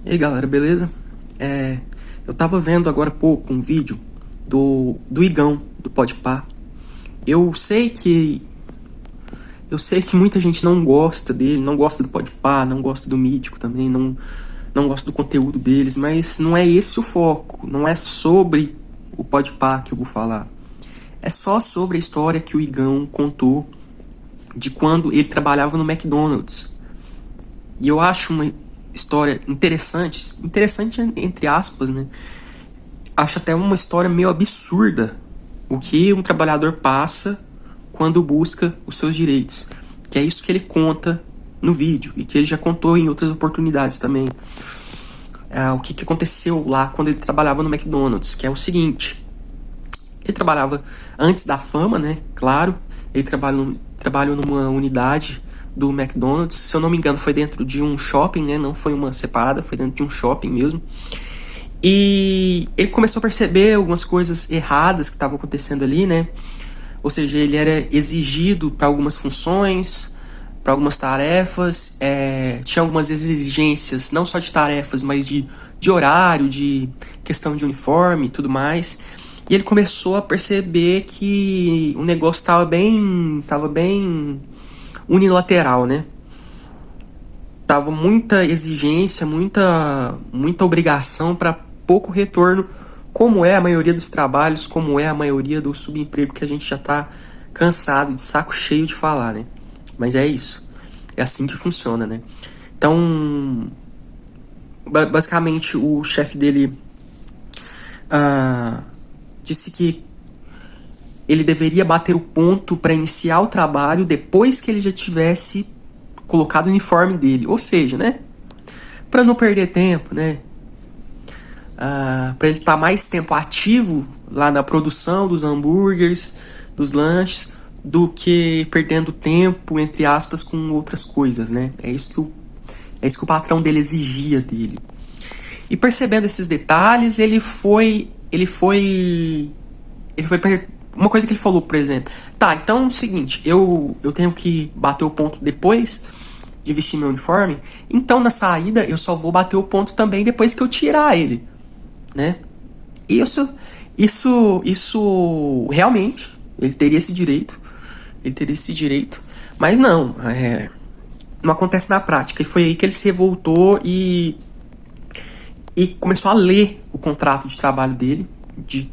E aí galera, beleza? Eu tava vendo agora há pouco um vídeo do Igão, do Podpah. Eu sei que muita gente não gosta dele, não gosta do Podpah, não gosta do Mítico também, não gosta do conteúdo deles, mas não é esse o foco, não é sobre o Podpah que eu vou falar. É só sobre a história que o Igão contou de quando ele trabalhava no McDonald's. E eu acho uma história interessante entre aspas, né? Acho até uma história meio absurda o que um trabalhador passa quando busca os seus direitos. Que é isso que ele conta no vídeo e que ele já contou em outras oportunidades também. O que aconteceu lá quando ele trabalhava no McDonald's, que é o seguinte: ele trabalhava antes da fama, né? Claro, ele trabalhou numa unidade do McDonald's, se eu não me engano foi dentro de um shopping, né? Não foi uma separada, foi dentro de um shopping mesmo. E ele começou a perceber algumas coisas erradas que estavam acontecendo ali, né? Ou seja, ele era exigido para algumas funções, para algumas tarefas, tinha algumas exigências, não só de tarefas, mas de horário, de questão de uniforme e tudo mais. E ele começou a perceber que o negócio estava bem unilateral, né? Tava muita exigência, muita obrigação para pouco retorno, como é a maioria dos trabalhos, como é a maioria do subemprego que a gente já tá cansado, de saco cheio de falar, né? Mas é isso. É assim que funciona, né? Então, basicamente, o chefe dele disse que ele deveria bater o ponto para iniciar o trabalho depois que ele já tivesse colocado o uniforme dele. Ou seja, né? Para não perder tempo, né? Para ele estar mais tempo ativo lá na produção dos hambúrgueres, dos lanches, do que perdendo tempo, entre aspas, com outras coisas, né? É isso que o patrão dele exigia dele. E percebendo esses detalhes, uma coisa que ele falou, por exemplo: tá, então é o seguinte, eu tenho que bater o ponto depois de vestir meu uniforme, então na saída eu só vou bater o ponto também depois que eu tirar ele, né? Isso realmente ele teria esse direito, mas não acontece na prática. E foi aí que ele se revoltou e começou a ler o contrato de trabalho dele de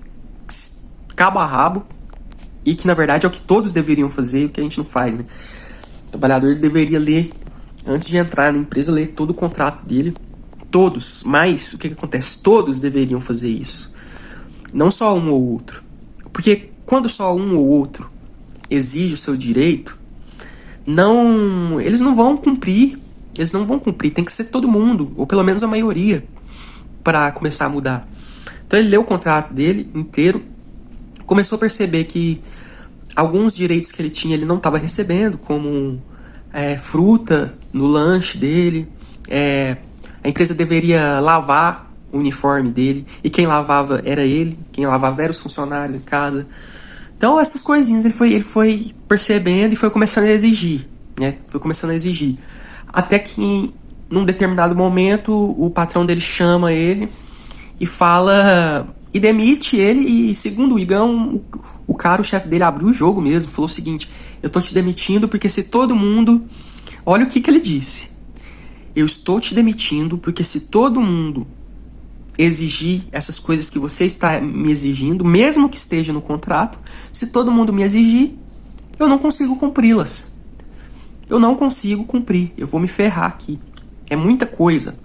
cabo a rabo, e que na verdade é o que todos deveriam fazer, o que a gente não faz, né? O trabalhador deveria ler, antes de entrar na empresa, ler todo o contrato dele. Todos, mas o que acontece? Todos deveriam fazer isso, não só um ou outro. Porque quando só um ou outro exige o seu direito, eles não vão cumprir. Tem que ser todo mundo, ou pelo menos a maioria, para começar a mudar. Então ele leu o contrato dele inteiro, começou a perceber que alguns direitos que ele tinha ele não estava recebendo, como fruta no lanche dele. A empresa deveria lavar o uniforme dele, e quem lavava era ele, quem lavava eram os funcionários em casa. Então essas coisinhas ele foi percebendo e foi começando a exigir, né? Até que num determinado momento o patrão dele chama ele e fala, e demite ele. E segundo o Igão, o chefe dele abriu o jogo mesmo, falou o seguinte: eu tô te demitindo porque se todo mundo... Olha o que ele disse: eu estou te demitindo porque se todo mundo exigir essas coisas que você está me exigindo, mesmo que esteja no contrato, se todo mundo me exigir, eu não consigo cumpri-las. Eu não consigo cumprir, eu vou me ferrar aqui. É muita coisa.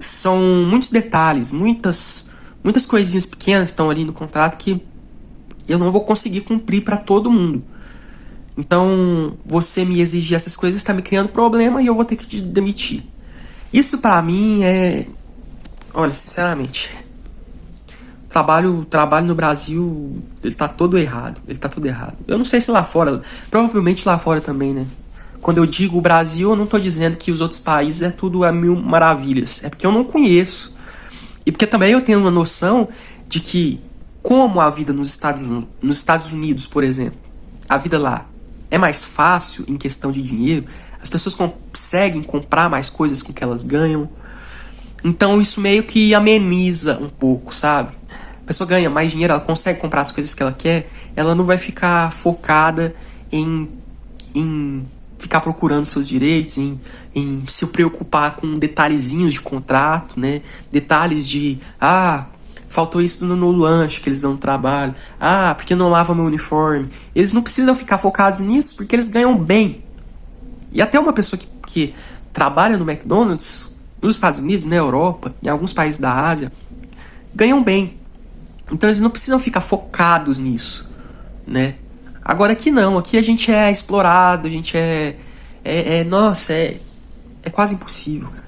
São muitos detalhes, muitas coisinhas pequenas estão ali no contrato que eu não vou conseguir cumprir para todo mundo. Então, você me exigir essas coisas está me criando problema e eu vou ter que te demitir. Isso para mim olha, sinceramente, trabalho no Brasil, ele tá todo errado. Eu não sei se lá fora, provavelmente lá fora também, né? Quando eu digo o Brasil, eu não tô dizendo que os outros países é tudo a mil maravilhas. É porque eu não conheço. E porque também eu tenho uma noção de que, como a vida nos Estados Unidos, por exemplo, a vida lá é mais fácil em questão de dinheiro, As pessoas conseguem comprar mais coisas com que elas ganham. Então isso meio que ameniza um pouco, sabe? A pessoa ganha mais dinheiro, ela consegue comprar as coisas que ela quer, ela não vai ficar focada em ficar procurando seus direitos, em se preocupar com detalhezinhos de contrato, né? Detalhes de, faltou isso no lanche que eles dão no trabalho. Porque não lava meu uniforme. Eles não precisam ficar focados nisso porque eles ganham bem. E até uma pessoa que trabalha no McDonald's, nos Estados Unidos, na Europa, em alguns países da Ásia, ganham bem. Então eles não precisam ficar focados nisso, né? Agora aqui não, aqui a gente é explorado, a gente nossa, é quase impossível, cara.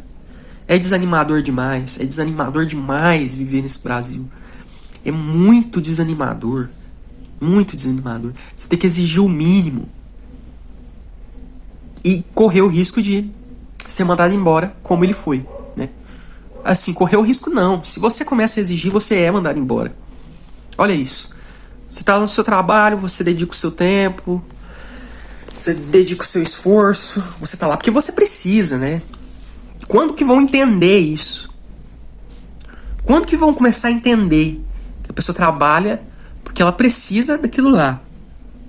É desanimador demais viver nesse Brasil. É muito desanimador, muito desanimador. Você tem que exigir o mínimo e correr o risco de ser mandado embora como ele foi, né? Assim, correr o risco não. Se você começa a exigir, você é mandado embora. Olha isso. Você está no seu trabalho, você dedica o seu tempo, você dedica o seu esforço, você está lá porque você precisa, né? Quando que vão entender isso? Quando que vão começar a entender que a pessoa trabalha porque ela precisa daquilo lá,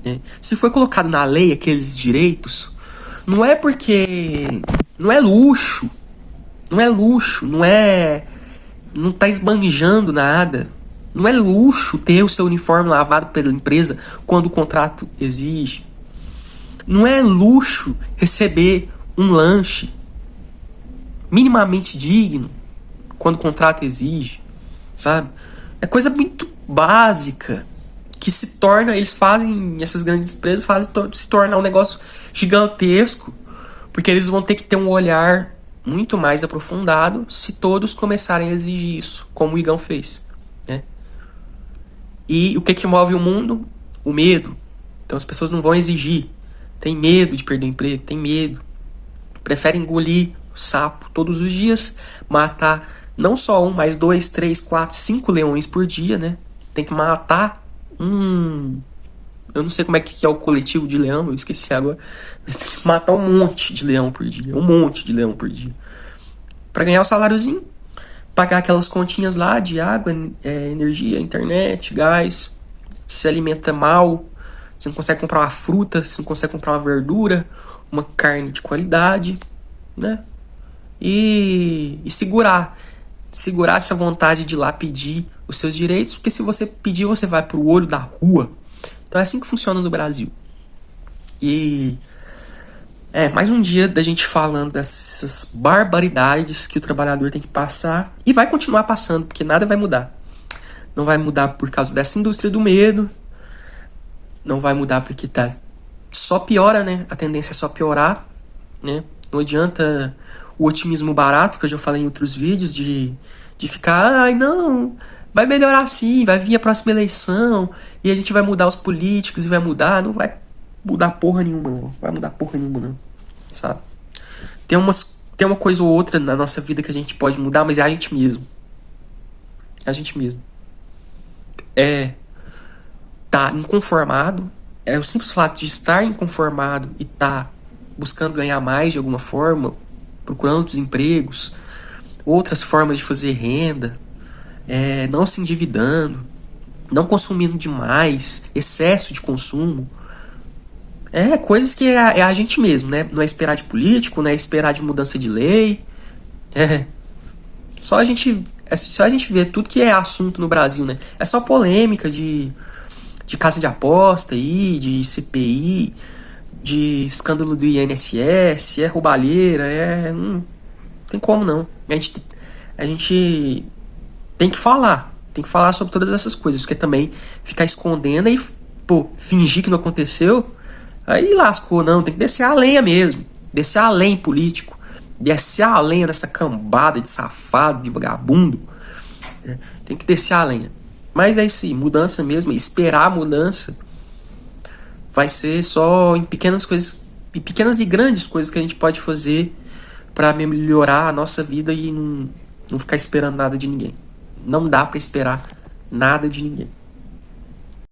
né? Se foi colocado na lei aqueles direitos, não é porque... Não é luxo. Não tá esbanjando nada. Não é luxo ter o seu uniforme lavado pela empresa quando o contrato exige. Não é luxo receber um lanche minimamente digno quando o contrato exige, sabe? É coisa muito básica que se torna, essas grandes empresas fazem se tornar um negócio gigantesco, porque eles vão ter que ter um olhar muito mais aprofundado se todos começarem a exigir isso, como o Igão fez, né? E o que move o mundo? O medo. Então as pessoas não vão exigir. Tem medo de perder o emprego, tem medo. Preferem engolir o sapo todos os dias, matar não só um, mas 2, 3, 4, 5 leões por dia, né? Tem que matar eu não sei como é que é o coletivo de leão, eu esqueci agora. Mas tem que matar um monte de leão por dia. Pra ganhar o saláriozinho. Pagar aquelas continhas lá de água, energia, internet, gás. Se alimenta mal. Você não consegue comprar uma fruta, você não consegue comprar uma verdura, uma carne de qualidade, né? E segurar essa vontade de ir lá pedir os seus direitos, porque se você pedir, você vai pro olho da rua. Então é assim que funciona no Brasil. E mais um dia da gente falando dessas barbaridades que o trabalhador tem que passar, e vai continuar passando, porque nada vai mudar. Não vai mudar por causa dessa indústria do medo, não vai mudar porque só piora, né? A tendência é só piorar, né? Não adianta o otimismo barato, que eu já falei em outros vídeos, de ficar, não, vai melhorar sim, vai vir a próxima eleição, e a gente vai mudar os políticos, e vai mudar, não vai mudar porra nenhuma, não. Vai mudar porra nenhuma, não. Sabe? Tem uma coisa ou outra na nossa vida que a gente pode mudar, mas é a gente mesmo. É a gente mesmo. Tá inconformado. É o simples fato de estar inconformado e tá buscando ganhar mais de alguma forma, procurando outros empregos, outras formas de fazer renda, não se endividando, não consumindo demais, excesso de consumo. Coisas que é a gente mesmo, né? Não é esperar de político, não é esperar de mudança de lei. Só a gente ver tudo que é assunto no Brasil, né? É só polêmica de casa de aposta aí, de CPI, de escândalo do INSS, roubalheira, não tem como não. A gente tem que falar sobre todas essas coisas, porque também ficar escondendo e, fingir que não aconteceu, aí lascou, não, tem que descer a lenha mesmo, descer a lenha político, descer a lenha dessa cambada de safado, de vagabundo, tem que descer a lenha. Mas é isso aí, mudança mesmo, esperar a mudança vai ser só em pequenas coisas, em pequenas e grandes coisas que a gente pode fazer para melhorar a nossa vida e não ficar esperando nada de ninguém. Não dá para esperar nada de ninguém.